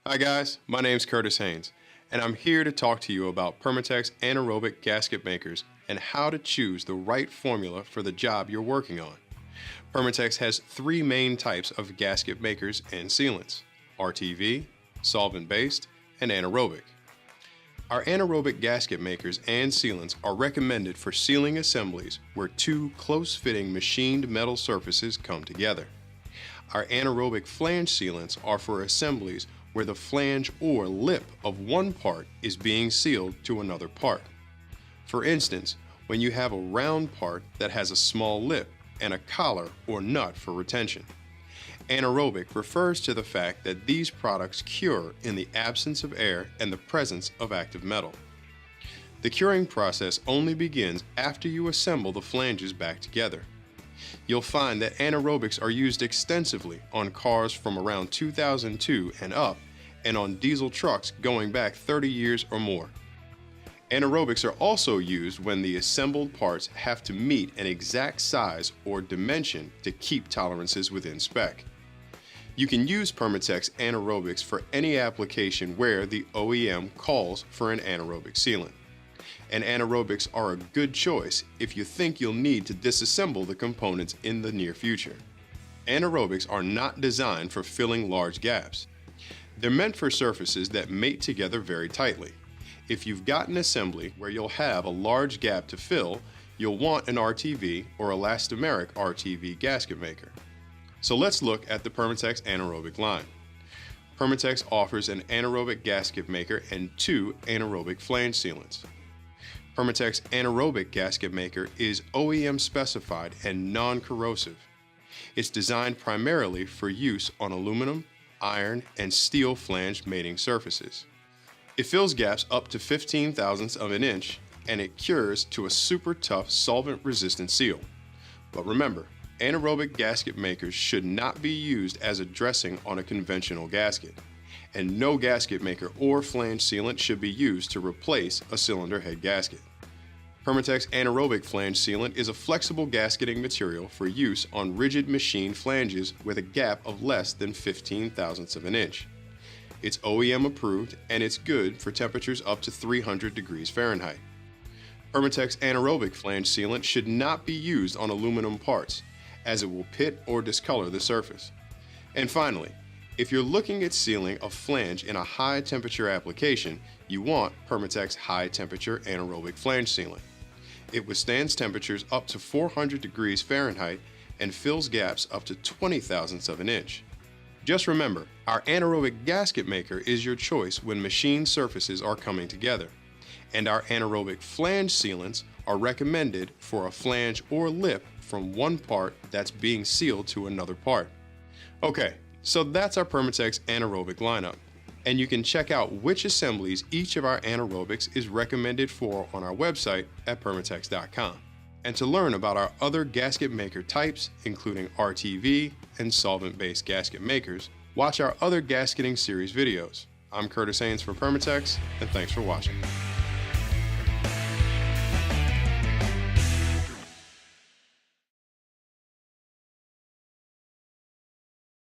Hi guys, my name's Curtis Haynes, and I'm here to talk to you about PERMATEX anaerobic gasket makers and how to choose the right formula for the job you're working on. PERMATEX has three main types of gasket makers and sealants: RTV, solvent-based, and anaerobic. Our anaerobic gasket makers and sealants are recommended for sealing assemblies where two close-fitting machined metal surfaces come together. Our anaerobic flange sealants are for assemblies where the flange or lip of one part is being sealed to another part. For instance, when you have a round part that has a small lip and a collar or nut for retention. Anaerobic refers to the fact that these products cure in the absence of air and the presence of active metal. The curing process only begins after you assemble the flanges back together. You'll find that anaerobics are used extensively on cars from around 2002 and up, and on diesel trucks going back 30 years or more. Anaerobics are also used when the assembled parts have to meet an exact size or dimension to keep tolerances within spec. You can use PERMATEX anaerobics for any application where the OEM calls for an anaerobic sealant. And anaerobics are a good choice if you think you'll need to disassemble the components in the near future. Anaerobics are not designed for filling large gaps. They're meant for surfaces that mate together very tightly. If you've got an assembly where you'll have a large gap to fill, you'll want an RTV or elastomeric RTV gasket maker. So let's look at the PERMATEX anaerobic line. PERMATEX offers an anaerobic gasket maker and two anaerobic flange sealants. PERMATEX anaerobic gasket maker is OEM specified and non-corrosive. It's designed primarily for use on aluminum, iron, and steel flange mating surfaces. It fills gaps up to 15 thousandths of an inch, and it cures to a super tough solvent-resistant seal. But remember, anaerobic gasket makers should not be used as a dressing on a conventional gasket, and no gasket maker or flange sealant should be used to replace a cylinder head gasket. PERMATEX anaerobic flange sealant is a flexible gasketing material for use on rigid machined flanges with a gap of less than 15 thousandths of an inch. It's OEM approved, and it's good for temperatures up to 300 degrees Fahrenheit. PERMATEX anaerobic flange sealant should not be used on aluminum parts, as it will pit or discolor the surface. And finally, if you're looking at sealing a flange in a high temperature application, you want PERMATEX high temperature anaerobic flange sealant. It withstands temperatures up to 400 degrees Fahrenheit and fills gaps up to 20 thousandths of an inch. Just remember, our anaerobic gasket maker is your choice when machined surfaces are coming together, and our anaerobic flange sealants are recommended for a flange or lip from one part that's being sealed to another part. Okay, so that's our PERMATEX anaerobic lineup, and you can check out which assemblies each of our anaerobics is recommended for on our website at permatex.com. And to learn about our other gasket maker types, including RTV and solvent-based gasket makers, watch our other gasketing series videos. I'm Curtis Haynes for PERMATEX, and thanks for watching.